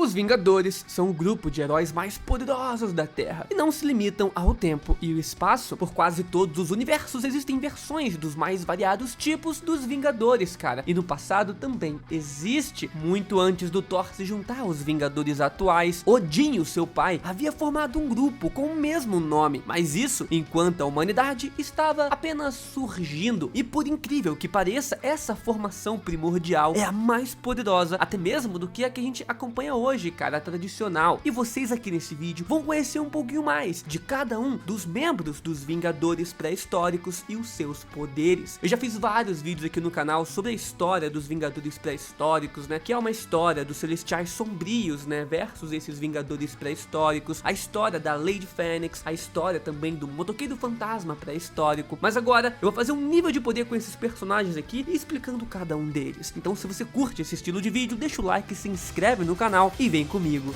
Os Vingadores são o grupo de heróis mais poderosos da Terra e não se limitam ao tempo e o espaço. Por quase todos os universos existem versões dos mais variados tipos dos Vingadores, cara. E no passado também existe. Muito antes do Thor se juntar aos Vingadores atuais, Odin, o seu pai, havia formado um grupo com o mesmo nome. Mas isso enquanto a humanidade estava apenas surgindo. E por incrível que pareça, essa formação primordial é a mais poderosa, até mesmo do que a gente acompanha hoje, cara, tradicional. E vocês aqui nesse vídeo vão conhecer um pouquinho mais de cada um dos membros dos Vingadores pré-históricos e os seus poderes. Eu já fiz vários vídeos aqui no canal sobre a história dos Vingadores pré-históricos, né, que é uma história dos Celestiais Sombrios, né, versus esses Vingadores pré-históricos, a história da Lady Fênix, a história também do Motoqueiro Fantasma pré-histórico. Mas agora eu vou fazer um nível de poder com esses personagens aqui e explicando cada um deles. Então se você curte esse estilo de vídeo, deixa o like, se inscreve no canal e vem comigo.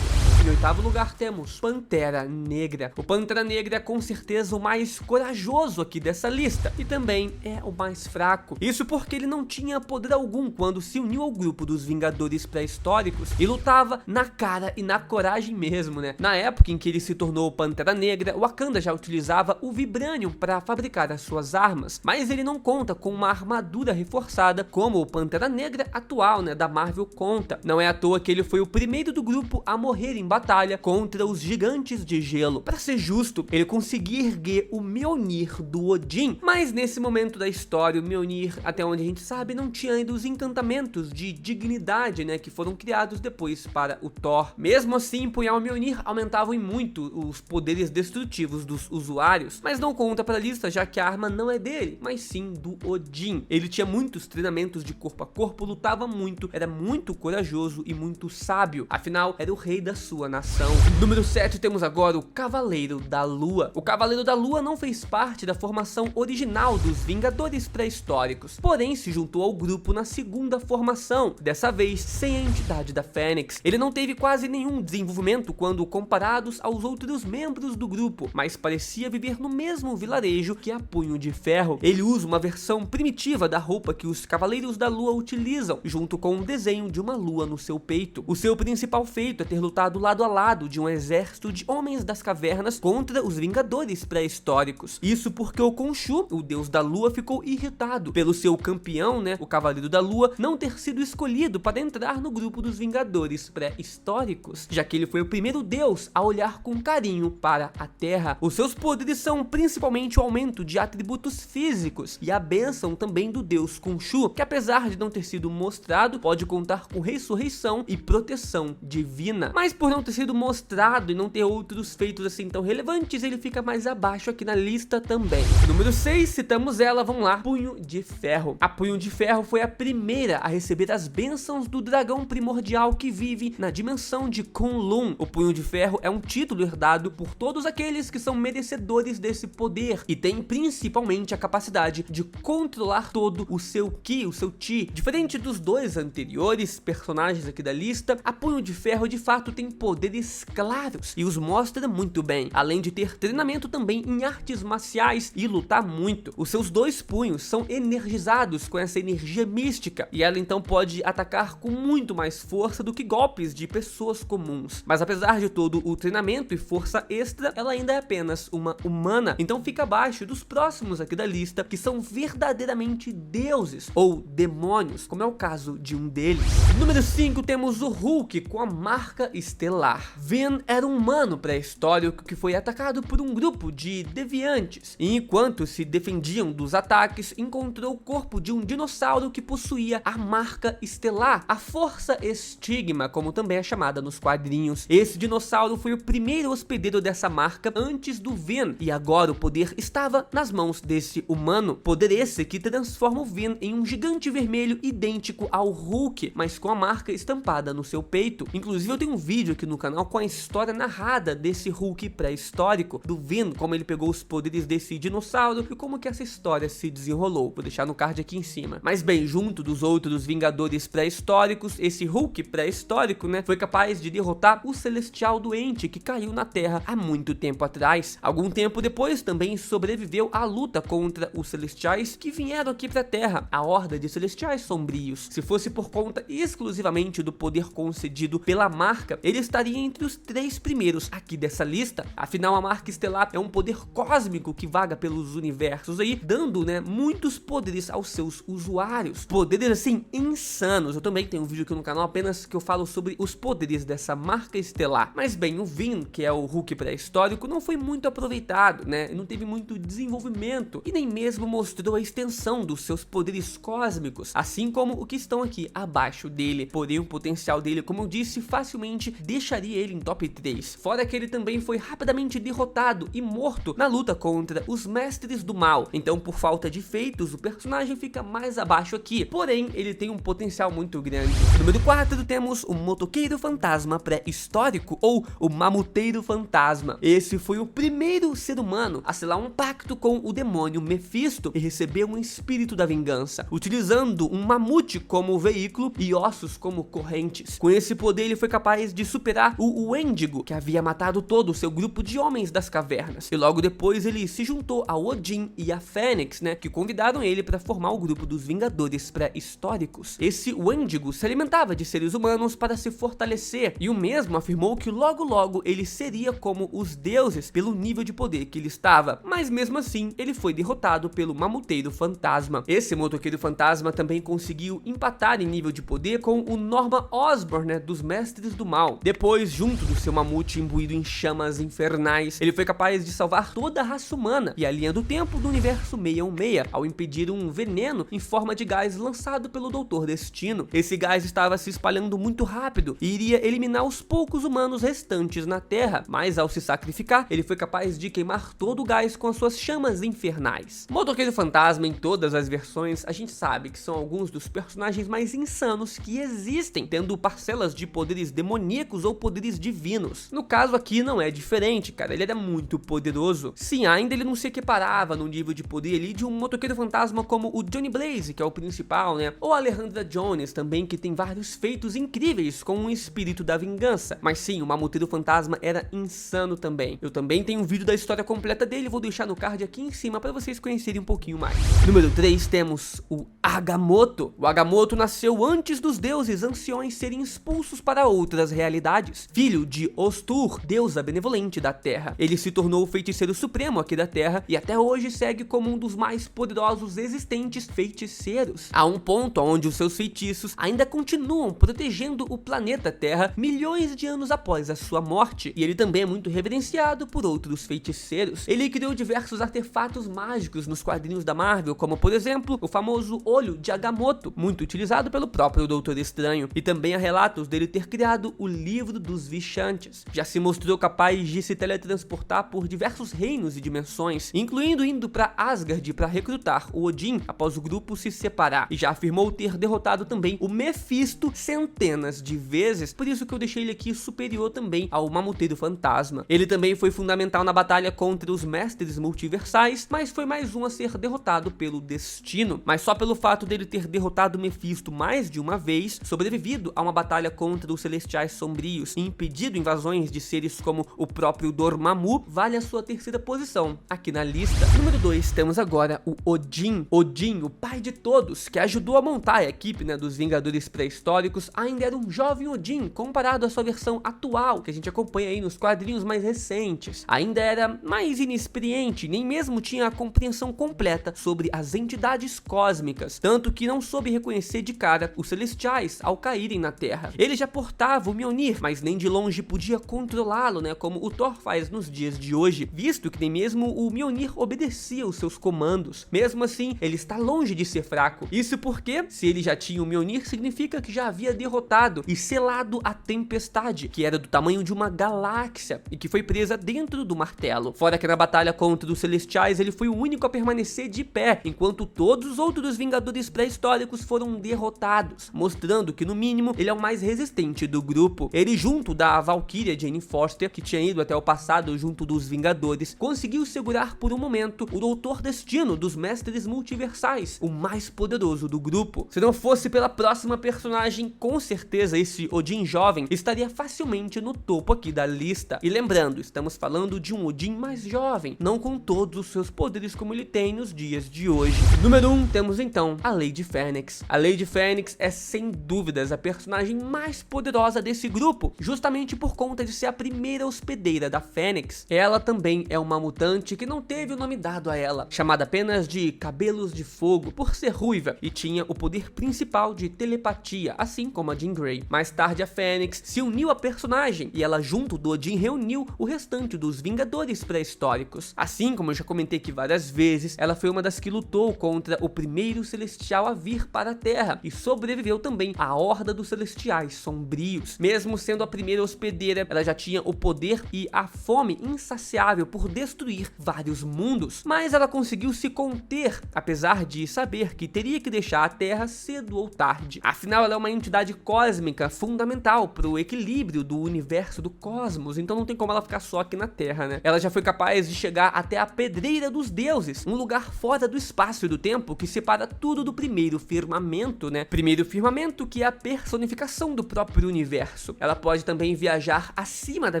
Em oitavo lugar temos Pantera Negra. O Pantera Negra é com certeza o mais corajoso aqui dessa lista e também é o mais fraco. Isso porque ele não tinha poder algum quando se uniu ao grupo dos Vingadores pré-históricos e lutava na cara e na coragem mesmo, né? Na época em que ele se tornou o Pantera Negra, Wakanda já utilizava o Vibranium para fabricar as suas armas, mas ele não conta com uma armadura reforçada como o Pantera Negra atual, né, da Marvel conta. Não é à toa que ele foi o primeiro do grupo a morrer em batalha contra os gigantes de gelo. Para ser justo, ele conseguia erguer o Mjolnir do Odin, mas nesse momento da história, o Mjolnir, até onde a gente sabe, não tinha ainda os encantamentos de dignidade, né, que foram criados depois para o Thor. Mesmo assim, empunhar o Mjolnir aumentava em muito os poderes destrutivos dos usuários, mas não conta para a lista, já que a arma não é dele, mas sim do Odin. Ele tinha muitos treinamentos de corpo a corpo, lutava muito, era muito corajoso e muito sábio, afinal, era o rei da sua nação. Número 7 temos agora o Cavaleiro da Lua. O Cavaleiro da Lua não fez parte da formação original dos Vingadores pré-históricos, porém se juntou ao grupo na segunda formação, dessa vez sem a entidade da Fênix. Ele não teve quase nenhum desenvolvimento quando comparados aos outros membros do grupo, mas parecia viver no mesmo vilarejo que a Punho de Ferro. Ele usa uma versão primitiva da roupa que os Cavaleiros da Lua utilizam, junto com um desenho de uma lua no seu peito. O seu principal feito é ter lutado lado a lado de um exército de homens das cavernas contra os Vingadores pré-históricos. Isso porque o Khonshu, o deus da lua, ficou irritado pelo seu campeão, né, o Cavaleiro da Lua, não ter sido escolhido para entrar no grupo dos Vingadores pré-históricos, já que ele foi o primeiro deus a olhar com carinho para a Terra. Os seus poderes são principalmente o aumento de atributos físicos e a bênção também do deus Khonshu, que apesar de não ter sido mostrado, pode contar com ressurreição e proteção divina. Mas por não ter sido mostrado e não ter outros feitos assim tão relevantes, ele fica mais abaixo aqui na lista também. Número 6, citamos ela, vamos lá, Punho de Ferro. A Punho de Ferro foi a primeira a receber as bênçãos do dragão primordial que vive na dimensão de Kunlun. O Punho de Ferro é um título herdado por todos aqueles que são merecedores desse poder e tem principalmente a capacidade de controlar todo o seu Ki, o seu Chi. Diferente dos dois anteriores personagens aqui da lista, a Punho de Ferro de fato tem poderes claros e os mostra muito bem, além de ter treinamento também em artes marciais e lutar muito. Os seus dois punhos são energizados com essa energia mística e ela então pode atacar com muito mais força do que golpes de pessoas comuns. Mas apesar de todo o treinamento e força extra, ela ainda é apenas uma humana, então fica abaixo dos próximos aqui da lista, que são verdadeiramente deuses ou demônios, como é o caso de um deles. Número 5 temos o Hulk com a marca estelar. Vin era um humano pré-histórico que foi atacado por um grupo de deviantes e enquanto se defendiam dos ataques, encontrou o corpo de um dinossauro que possuía a marca estelar, a Força Estigma, como também é chamada nos quadrinhos. Esse dinossauro foi o primeiro hospedeiro dessa marca antes do Vin e agora o poder estava nas mãos desse humano, poder esse que transforma o Vin em um gigante vermelho idêntico ao Hulk, mas com a marca estampada no seu peito. Inclusive eu tenho um vídeo aqui no canal com a história narrada desse Hulk pré-histórico, do Vin, como ele pegou os poderes desse dinossauro e como que essa história se desenrolou. Vou deixar no card aqui em cima. Mas bem, junto dos outros Vingadores pré-históricos, esse Hulk pré-histórico, né, foi capaz de derrotar o Celestial doente que caiu na Terra há muito tempo atrás. Algum tempo depois também sobreviveu à luta contra os Celestiais que vieram aqui pra Terra, a Horda de Celestiais Sombrios. Se fosse por conta exclusivamente do poder concedido pela marca, ele estaria entre os 3 primeiros aqui dessa lista. Afinal, a marca estelar é um poder cósmico que vaga pelos universos aí, dando, né, muitos poderes aos seus usuários. Poderes assim insanos. Eu também tenho um vídeo aqui no canal apenas que eu falo sobre os poderes dessa marca estelar. Mas bem, o Vin, que é o Hulk pré-histórico, não foi muito aproveitado, né? Não teve muito desenvolvimento e nem mesmo mostrou a extensão dos seus poderes cósmicos, assim como o que estão aqui abaixo dele. Porém, o potencial dele, como eu disse, facilmente deixaria ele em top 3. Fora que ele também foi rapidamente derrotado e morto na luta contra os Mestres do Mal. Então, por falta de feitos, o personagem fica mais abaixo aqui. Porém, ele tem um potencial muito grande. Número 4, temos o Motoqueiro Fantasma pré-histórico, ou o Mamuteiro Fantasma. Esse foi o primeiro ser humano a selar um pacto com o demônio Mephisto e receber um espírito da vingança, utilizando um mamute como veículo e ossos como correntes. Com esse poder, ele foi capaz de superar o Wendigo, que havia matado todo o seu grupo de homens das cavernas. E logo depois, ele se juntou a Odin e a Fênix, né, que convidaram ele para formar o grupo dos Vingadores pré-históricos. Esse Wendigo se alimentava de seres humanos para se fortalecer, e o mesmo afirmou que logo ele seria como os deuses pelo nível de poder que ele estava, mas mesmo assim ele foi derrotado pelo Mamuteiro Fantasma. Esse Motoqueiro Fantasma também conseguiu empatar em nível de poder com o Norman Osborn, né, dos Mestres do Mal. Depois, junto do seu mamute imbuído em chamas infernais, ele foi capaz de salvar toda a raça humana e a linha do tempo do universo 616, ao impedir um veneno em forma de gás lançado pelo Doutor Destino. Esse gás estava se espalhando muito rápido e iria eliminar os poucos humanos restantes na Terra, mas ao se sacrificar, ele foi capaz de queimar todo o gás com as suas chamas infernais. Motoqueiro Fantasma, em todas as versões, a gente sabe que são alguns dos personagens mais insanos que existem, tendo parcelas de poderes demoníacos ou poderes divinos. No caso aqui não é diferente, cara, ele era muito poderoso. Sim, ainda ele não se equiparava no nível de poder ali de um Motoqueiro Fantasma como o Johnny Blaze, que é o principal, né, ou a Alejandra Jones também, que tem vários feitos incríveis com o espírito da vingança. Mas sim, o Mamuteiro Fantasma era insano também. Eu também tenho um vídeo da história completa dele, vou deixar no card aqui em cima para vocês conhecerem um pouquinho mais. Número 3, temos o Agamotto. O Agamotto nasceu antes dos deuses anciões serem expulsos para outras realidades. Filho de Ostur, deusa benevolente da Terra. Ele se tornou o feiticeiro supremo aqui da Terra e até hoje segue como um dos mais poderosos existentes feiticeiros. Há um ponto onde os seus feitiços ainda continuam protegendo o planeta Terra milhões de anos após a sua morte, e ele também é muito reverenciado por outros feiticeiros. Ele criou diversos artefatos mágicos nos quadrinhos da Marvel, como por exemplo o famoso Olho de Agamotto, muito utilizado pelo próprio Doutor Estranho, e também há relatos dele ter criado o Livro dos Vichantes. Já se mostrou capaz de se teletransportar por diversos reinos e dimensões, incluindo indo para Asgard para recrutar o Odin após o grupo se separar, e já afirmou ter derrotado também o Mephisto centenas de vezes, por isso que eu deixei ele aqui superior também ao Mamuteiro Fantasma. Ele também foi fundamental na batalha contra os Mestres Multiversais, mas foi mais um a ser derrotado pelo Destino. Mas só pelo fato dele ter derrotado o Mephisto mais de uma vez, sobrevivido a uma batalha contra os Celestiais Sombrios e impedido invasões de seres como o próprio Dormammu, vale a sua terceira posição aqui na lista. Número 2, temos agora o Odin. Odin, o pai de todos, que ajudou a montar a equipe, né, dos Vingadores pré-históricos, ainda era um jovem Odin comparado à sua versão atual, que a gente acompanha aí nos quadrinhos mais recentes. Ainda era mais inexperiente, nem mesmo tinha a compreensão completa sobre as entidades cósmicas, tanto que não soube reconhecer de cara os Celestiais ao caírem na Terra. Ele já portava o Mjolnir, mas nem de longe podia controlá-lo, né, como o Thor faz nos dias de hoje, visto que nem mesmo o Mjolnir obedecia os seus comandos. Mesmo assim, ele está longe de ser fraco. Isso porque, se ele já tinha o Mjolnir, significa que já havia derrotado e selado a Tempestade, que era do tamanho de uma galáxia e que foi presa dentro do martelo. Fora que na batalha contra os Celestiais, ele foi o único a permanecer de pé, enquanto todos os outros Vingadores pré-históricos foram derrotados, mostrando que no mínimo ele é o mais resistente do grupo. Ele junto da Valkyria Jane Foster, que tinha ido até o passado junto dos Vingadores, conseguiu segurar por um momento o Doutor Destino dos Mestres Multiversais, o mais poderoso do grupo. Se não fosse pela próxima personagem, com certeza esse Odin jovem estaria facilmente no topo aqui da lista. E lembrando, estamos falando de um Odin mais jovem, não com todos os seus poderes como ele tem nos dias de hoje. Número 1, temos então a Lady Fênix. A Lady Fênix é sem dúvidas a personagem mais poderosa desse grupo, justamente por conta de ser a primeira hospedeira da Fênix. Ela também é uma mutante que não teve o nome dado a ela, chamada apenas de Cabelos de Fogo, por ser ruiva, e tinha o poder principal de telepatia, assim como a Jean Grey. Mais tarde a Fênix se uniu à personagem, e ela junto do Odin reuniu o restante dos Vingadores pré-históricos. Assim como eu já comentei aqui várias vezes, ela foi uma das que lutou contra o primeiro Celestial a vir para a Terra, e sobreviveu também à Horda dos Celestiais Sombrios. Mesmo sendo a primeira hospedeira, ela já tinha o poder e a fome insaciável por destruir vários mundos, mas ela conseguiu se conter, apesar de saber que teria que deixar a Terra cedo ou tarde. Afinal, ela é uma entidade cósmica fundamental para o equilíbrio do universo do cosmos, então não tem como ela ficar só aqui na Terra, né? Ela já foi capaz de chegar até a Pedreira dos Deuses, um lugar fora do espaço e do tempo que separa tudo do primeiro firmamento, né? Primeiro firmamento que é a personificação do próprio universo. Ela pode também viajar acima da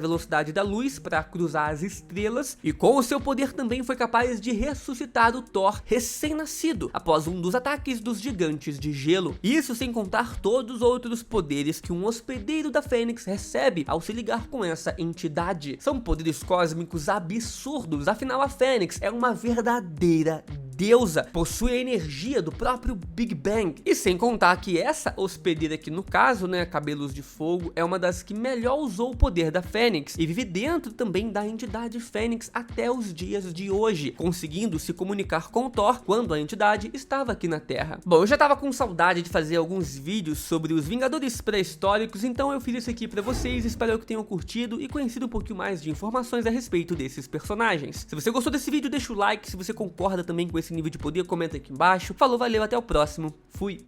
velocidade da luz para cruzar as estrelas, e com o seu poder também foi capaz de ressuscitar o Thor recém-nascido após um dos ataques dos gigantes de gelo. Isso sem contar todos os outros poderes que um hospedeiro da Fênix recebe ao se ligar com essa entidade. São poderes cósmicos absurdos, afinal a Fênix é uma verdadeira deusa, possui a energia do próprio Big Bang. E sem contar que essa hospedeira aqui no caso, né, Cabelos de Fogo, é uma das que melhor usou o poder da Fênix e vive dentro também da entidade Fênix até os dias de hoje, conseguindo se comunicar com Thor quando a entidade estava aqui na Terra. Bom, eu já tava com saudade de fazer alguns vídeos sobre os Vingadores pré-históricos, então eu fiz isso aqui pra vocês, espero que tenham curtido e conhecido um pouquinho mais de informações a respeito desses personagens. Se você gostou desse vídeo, deixa o like, se você concorda também com esse nível de poder, comenta aqui embaixo. Falou, valeu, até o próximo, fui!